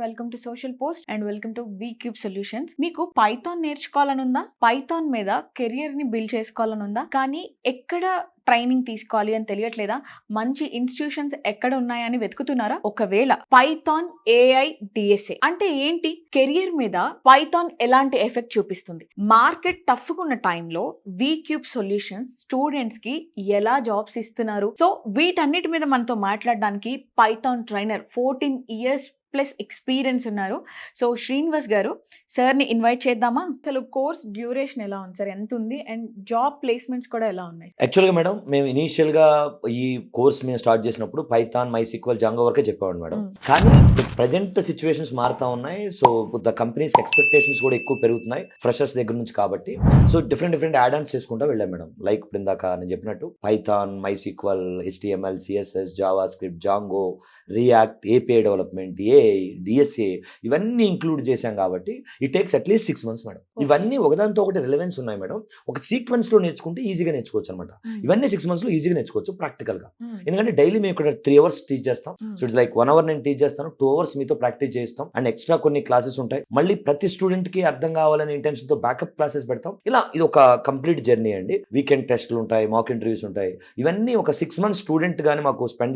Welcome to social post and welcome to V Cube Solutions. మీకు Python నేర్చుకోవాలని ఉందా? Python మీద కెరియర్ ని బిల్డ్ చేసుకోవాలని ఉందా? కానీ ఎక్కడ ట్రైనింగ్ తీసుకోవాలి అని తెలియట్లేదా? మంచి ఇన్స్టిట్యూషన్స్ ఎక్కడ ఉన్నాయని వెతుకుతున్నారా? ఒకవేళ పైథాన్ AI DSA అంటే ఏంటి? కెరియర్ మీద పైథాన్ ఎలాంటి ఎఫెక్ట్ చూపిస్తుంది? మార్కెట్ టఫ్ గా ఉన్న టైంలో వి క్యూబ్ సొల్యూషన్స్ స్టూడెంట్స్ కి ఎలా జాబ్స్ ఇస్తున్నారు? సో వీటన్నిటి మీద మనతో మాట్లాడడానికి Python trainer 14 years plus experience ఉన్నారు. సో శ్రీనివాస్ గారు, సార్ని ఇన్వైట్ చేద్దామా? అసలు కోర్స్ డ్యూరేషన్ ఎలా ఉంది సార్, ఎంత ఉంది, అండ్ జాబ్ ప్లేస్మెంట్స్ కూడా ఎలా ఉన్నాయి? యాక్చువల్గా మేడం, మేము ఇనీషియల్గా ఈ కోర్స్ మేము స్టార్ట్ చేసినప్పుడు పైథాన్, MySQL, Django వరకే చెప్పేవాడు మేడం. కానీ ప్రజెంట్ సిచ్యువేషన్స్ మారుతా ఉన్నాయి. సో ద కంపెనీస్ ఎక్స్పెక్టేషన్స్ కూడా ఎక్కువ పెరుగుతున్నాయి ఫ్రెషర్స్ దగ్గర నుంచి. కాబట్టి సో డిఫరెంట్ యాడ్ ఆన్స్ చేసుకుంటూ వెళ్ళాం మేడం. లైక్ ఇప్పుడు ఇందాక నేను చెప్పినట్టు Python, MySQL, HTML, CSS, JavaScript, Django, React, API development, AI, DSA ఇవన్నీ ఇంక్లూడ్ చేశాం. కాబట్టి it takes at least 6 months madam. ఇవన్నీ ఒకదాంతో ఒకటి రిలవెన్స్ ఉన్నాయి మేడం. ఒక సీక్వెన్స్ లో నేర్చుకుంటే ఈజీగా నేర్చుకోవచ్చు అనమాట. ఇవన్నీ 6 months లో ఈజీగా నేర్చుకోవచ్చు ప్రాక్టికల్ గా. ఎందుకంటే డైలీ మేము ఇక్కడ 3 hours టీచ్ చేస్తాం. సో ఇట్స్ లైక్ 1 hour నేను టీచ్ చేస్తాను, 2 hours మీతో ప్రాక్టీస్ చేస్తాం, అండ్ ఎక్స్ట్రా కొన్ని క్లాసెస్ ఉంటాయి. మళ్ళీ ప్రతి స్టూడెంట్ కి అర్థం కావాలనే ఇంటెన్షన్ తో బ్యాకప్ క్లాసెస్ పెడతాం. ఇలా ఇది ఒక కంప్లీట్ జర్నీ అండి. వీకెండ్ టెస్ట్లు ఉంటాయి, మాక్ ఇంటర్వ్యూస్ ఉంటాయి. ఇవన్నీ ఒక 6 months స్టూడెంట్ గానీ మాతో స్పెండ్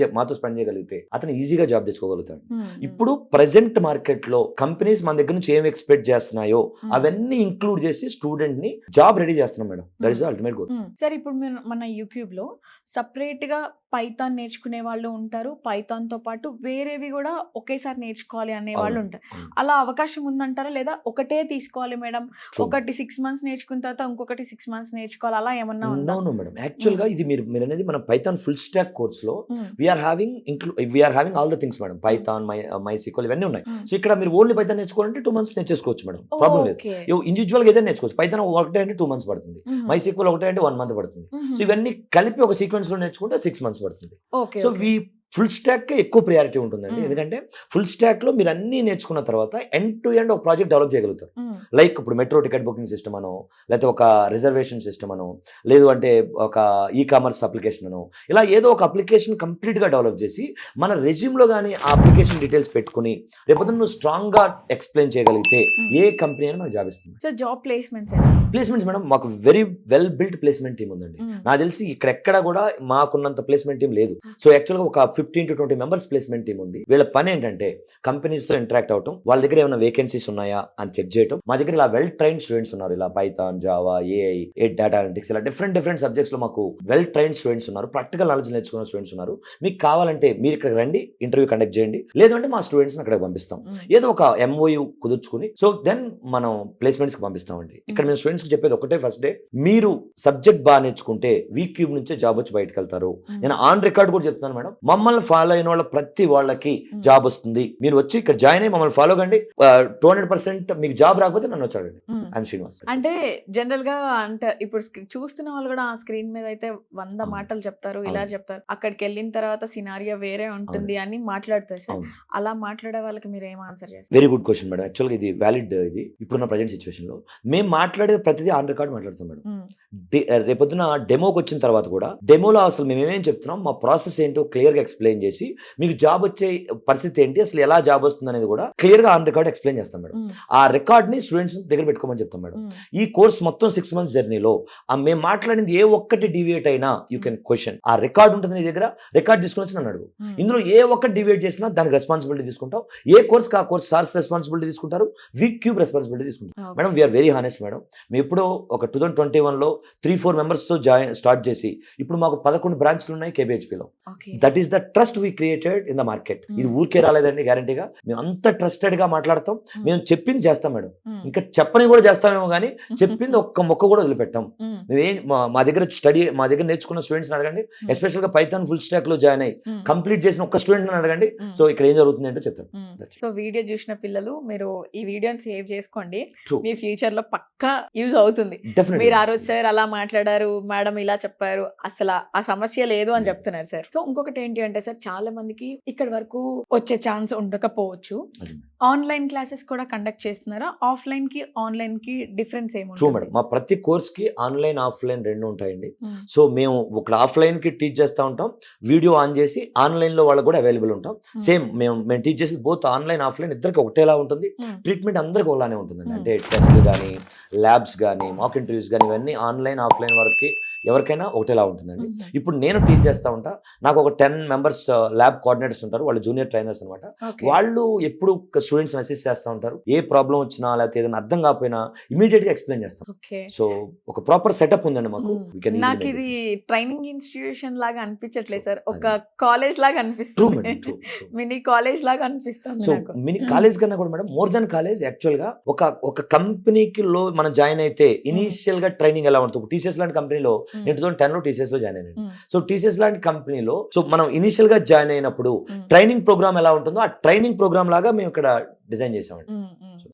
చేయగలిగితే అతను ఈజీగా జాబ్ తెచ్చుకోగలుగుతాడు. ఇప్పుడు ప్రెసెంట్ మార్కెట్ లో కంపెనీస్ మన దగ్గర నుంచి ఏం ఎక్స్పెక్ట్ చేస్తున్నాయో అవన్నీ ఇంక్లూడ్ చేసి స్టూడెంట్ ని జాబ్ రెడీ చేస్తున్నాం madam. That is the ultimate goal. Sir, ఇప్పుడు మన యూట్యూబ్ లో సపరేట్ గా పైథాన్ నేర్చుకునే వాళ్ళు ఉంటారు, పైథాన్ తో పాటు వేరేవి కూడా ఒకేసారి నేర్చుకోవాలి అనే వాళ్ళు ఉంటారు. అలా అవకాశం ఉందంటారా, లేదా ఒకటే తీసుకోవాలి మేడం, ఒకటి 6 months నేర్చుకున్న తర్వాత ఇంకొకటి 6 months నేర్చుకోవాలి, అలా ఏమన్నా ఉందా? నో మేడం, యాక్చువల్ గా ఇది మీరు అనేది మన పైథాన్ ఫుల్ స్టాక్ కోర్స్ లో we are having all the things madam. Python, MySQL ఇవన్నీ ఉన్నాయి. సో ఇక్కడ మీరు ఓన్లీ పైథాన్ నేర్చుకోవాలంటే 2 months నేర్చేసుకోవచ్చు మేడం, ప్రాబ్లం లేదు. ఇండివిజువల్ గా ఏదైనా నేర్చుకోవచ్చు. పైథాన్ ఒకటే అంటే 2 months పడుతుంది, MySQL ఒకటే అంటే 1 month పడుతుంది. సో ఇవన్నీ కలిపి ఒక సీక్వెన్స్ లో నేర్చుకుంటే 6 months పడుతుంది. సో ఫుల్ స్టాక్ ఎక్కువ ప్రయారిటీ ఉంటుందండి. ఎందుకంటే ఫుల్ స్టాక్ లో మీరు అన్ని నేర్చుకున్న తర్వాత ఎండ్ టు ఎండ్ ఒక ప్రాజెక్ట్ డెవలప్ చేయగలుగుతారు. లైక్ ఇప్పుడు మెట్రో టికెట్ బుకింగ్ సిస్టమ్ అనో, లేకపోతే ఒక రిజర్వేషన్ సిస్టమ్ అనో, లేదు అంటే ఒక ఈ-కామర్స్ అప్లికేషన్ అనో, ఇలా ఏదో ఒక అప్లికేషన్ కంప్లీట్ గా డెవలప్ చేసి మన రెజ్యూమ్ లో కానీ ఆ అప్లికేషన్ డీటెయిల్స్ పెట్టుకుని రేపు నువ్వు స్ట్రాంగ్ గా ఎక్స్ప్లెయిన్ చేయగలిగితే ఏ కంపెనీ అని మనకు జాబ్ ఇస్తుంది. సో జాబ్ ప్లేస్మెంట్స్ మేడం, మాకు very well built placement team ఉందండి. నాకు తెలిసి ఇక్కడెక్కడ కూడా మాకున్నంత ప్లేస్మెంట్ టీం లేదు. సో యాక్చువల్గా ఒక 15 to 20 members ప్లేస్మెంట్ టీం ఉంది. వీళ్ళ పని ఏంటంటే కంపెనీస్ తో ఇంటరాక్ట్ అవటం, వాళ్ళ దగ్గర ఏమైనా వేకెన్సీస్ ఉన్నాయా అని చెక్ చేయటం. మా దగ్గర ఇలా వెల్ ట్రైన్ స్టూడెంట్స్ ఉన్నారు. ఇలా Python, Java, AI, data analytics, ఇలా డిఫరెంట్ సబ్జెక్ట్స్ లో మాకు వెల్ ట్రైన్ స్టూడెంట్స్ ఉన్నారు. ప్రాక్టికల్ నాలెడ్జ్ నేర్చుకున్న స్టూడెంట్స్ ఉన్నారు. మీకు కావాలంటే మీరు ఇక్కడ రండి, ఇంటర్వ్యూ కండక్ట్ చేయండి, లేదంటే మా స్టూడెంట్స్ అక్కడికి పంపిస్తాం. ఏదో ఒక MOU కుదుర్చుకుని సో దెన్ మనం ప్లేస్మెంట్స్ కి పంపిస్తామండి. ఇక్కడ మేము స్టూడెంట్స్ కి చెప్పేది ఒకటే, ఫస్ట్ డే మీరు సబ్జెక్ట్ బాగా నేర్చుకుంటే వి క్యూబ్ నుంచే జాబ్ వచ్చి బయటకు వెళ్తారు. నేను ఆన్ రికార్డ్ కూడా చెప్తున్నాను మేడం, మమ్మల్ని ఫాలో అయిన వాళ్ళ ప్రతి వాళ్ళకి జాబ్ వస్తుంది. మీరు వచ్చి ఇక్కడ జాయిన్ అయ్యి మమ్మల్ని ఫాలో కండి, 200% మీకు జాబ్ రాకపోతే నన్ను వచ్చాడండి. ఐఎమ్ శ్రీనివాస్. అంటే జనరల్ గా అంటే ఇప్పుడు చూస్తున్న వాళ్ళు కూడా ఆ స్క్రీన్ మీద అయితే 100 మాటలు చెప్తారు, ఇలా చెప్తారు, అక్కడికి వెళ్ళిన తర్వాత సినారియో వేరే ఉంటుంది అని మాట్లాడతారు సార్. అలా మాట్లాడే వాళ్ళకి మీరు ఏం ఆన్సర్ చేస్తారు? Very good question madam. యాక్చువల్గా ఇది వ్యాలిడ్. ఇది ఇప్పుడున్న ప్రజెంట్ సిచ్యువేషన్ లో మేము మాట్లాడేది ప్రతిదీ ఆన్ రికార్డ్ మాట్లాడతాం మేడం. రేపొద్దున డెమోకి వచ్చిన తర్వాత కూడా డెమోలో అసలు మేము ఏమేం చెప్తున్నాం, మా ప్రాసెస్ ఏంటో క్లియర్ గా ఎక్స్ప్లెయిన్ చేసి మీకు జాబ్ వచ్చే పరిస్థితి ఏంటి, అసలు ఎలా జాబ్ వస్తుంది అనేది కూడా క్లియర్ గా ఆన్ రికార్డ్ ఎక్స్ప్లెయిన్ చేస్తాం మేడం. ఆ రికార్డ్ ని స్టూడెంట్స్ దగ్గర పెట్టుకోమని చెప్తాం మేడం. ఈ కోర్స్ మొత్తం 6 months జర్నీలో మేము మాట్లాడింది ఏ ఒక్కటి డివియేట్ అయినా యూ కెన్ క్వశ్చన్. ఆ రికార్డ్ ఉంటుంది నీ దగ్గర, రికార్డ్ తీసుకుని వచ్చి నన్ను అడుగు. ఇందులో ఏ ఒక్కటి డివియేట్ చేసినా దానికి రెస్పాన్సిబిలిటీ తీసుకుంటాం. ఏ కోర్స్ కా కోర్స్ సార్స్ రెస్పాన్సిబిలిటీ తీసుకుంటారు, వి క్యూబ్ రెస్పాన్సిబిలిటీ తీసుకుంటాం. Madam we are very honest madam. మేము ఇప్పుడు ఒక 2021 లో 3-4 members తో స్టార్ట్ చేసి ఇప్పుడు మాకు 11 బ్రాంచ్లు ఉన్నాయి KBHP లో. That is the trust we created in the market. ఇది ఊరికే రాలేదండి, గ్యారంటీగా మేము అంత ట్రస్టెడ్ గా మాట్లాడతాం. మేము చెప్పింది చేస్తాం మేడం, ఇంకా చెప్పని కూడా చేస్తామేమో కానీ చెప్పింది ఒక్క మొక్క కూడా వదిలిపెట్టాం. మేమేం మా దగ్గర నేర్చుకున్న స్టూడెంట్స్ అడగండి, ఎస్పెషల్ గా పైథాన్ ఫుల్ స్టాక్ లో జాయిన్ అయ్యి కంప్లీట్ చేసిన ఒక్క స్టూడెంట్ అడగండి. సో ఇక్కడ ఏం జరుగుతుంది అంటే చెప్తాను. సో వీడియో చూసిన పిల్లలు మీరు ఈ వీడియోని సేవ్ చేసుకోండి, మీ ఫ్యూచర్ లో పక్కా యూజ్ అవుతుంది. మీరు ఆ రోజు సార్ అలా మాట్లాడారు, మేడం ఇలా చెప్పారు, అసలు ఆ సమస్య లేదు అని చెప్తున్నారు సార్. సో ఇంకొకటి ఏంటి అంటే కదా సార్, చాలా మందికి ఇక్కడ వరకు వచ్చే ఛాన్స్ ఉండకపోవచ్చు. అది. ఆన్లైన్ క్లాసెస్ కూడా కండక్ట్ చేస్తున్నారా? ఆఫ్లైన్ కి ఆన్లైన్ కి డిఫరెన్స్ ట్రూ ఏముంటుంది? మేడం. మా ప్రతి కోర్స్‌కి ఆన్‌లైన్, ఆఫ్‌లైన్ 2 ఉంటాయండి. ఉమ్, సో, మేము ఇక్కడ ఆఫ్‌లైన్‌కి టీచ్ చేస్తా ఉంటాం. వీడియో ఆన్ చేసి ఆన్‌లైన్‌లో వాళ్ళకి కూడా అవైలబుల్ ఉంటాం. ఉమ్, సేమ్ మేము టీచ్ చేసేది బోత్ ఆన్‌లైన్, ఆఫ్‌లైన్ ఇద్దరికి ఒకటేలా ఉంటుంది. ఉమ్, ట్రీట్మెంట్ అందరికి ఒకలానే ఉంటుందండి. ఉమ్, అంటే టెస్ట్‌లు గానీ, ల్యాబ్స్ గానీ, మాక్ ఇంటర్వ్యూస్ గానీ ఇవన్నీ ఆన్‌లైన్, ఆఫ్‌లైన్ వరకి ఎవరికైనా ఒకటేలా ఉంటుందండి. ఉమ్, ఇప్పుడు నేను టీచ్ చేస్తా ఉంటా. నాకు ఒక 10 మెంబర్స్ ల్యాబ్ కోఆర్డినేటర్స్ ఉంటారు. వాళ్ళు జూనియర్ ట్రైనర్స్ అన్నమాట. ఓకే. వాళ్ళు ఎప్పుడు స్టూడెంట్స్‌ని అసిస్ట్ చేస్తా ఉంటారు. ఏ ప్రాబ్లమ్ వచ్చినా లేకపోతే ఏదైనా అర్థం కాకపోయినా ఇమ్మీడియేట్‌గా ఎక్స్‌ప్లెయిన్ చేస్తాం. ఓకే. సో, ఒక ప్రాపర్ సెటప్ ఉందండి మాకు. ఉమ్, వి కెన్ ఈజీలీ నాకు మేక్ ఇది డిఫరెన్స్. ట్రైనింగ్ ఇన్స్టిట్యూషన్ లాగా అనిపించట్లేదు ట్రూ. సార్, ఒక అది. కాలేజ్ లాగా ట్రూ అనిపిస్తుంది. Madam. True. True. Mini college లాగా అనిపిస్తుంది సో, నాకు. మినీ కాలేజ్ కన్నా కూడా మేడం మోర్ దెన్ కాలేజ్ యాక్చువల్‌గా ఒక కంపెనీకిలో మనం జాయిన్ అయితే ఇనీషియల్‌గా ట్రైనింగ్ ఎలా ఉంటుంది. టీసీఎస్ లాంటి కంపెనీలో ఉమ్, నేను 2010లో టీసీఎస్‌లో జాయిన్ అయ్యానండి. ఉమ్, సో, టీసీఎస్ లాంటి కంపెనీలో మనం ఇనీషియల్‌గా జాయిన్ అయినప్పుడు ఉమ్, ట్రైనింగ్ ప్రోగ్రామ్ ఎలా ఉంటుందో ఆ ట్రైనింగ్ ప్రోగ్రామ్ లాగా మేము ఇక్కడ డిజైన్ చేసామండి. ఉమ్, ఉమ్. సో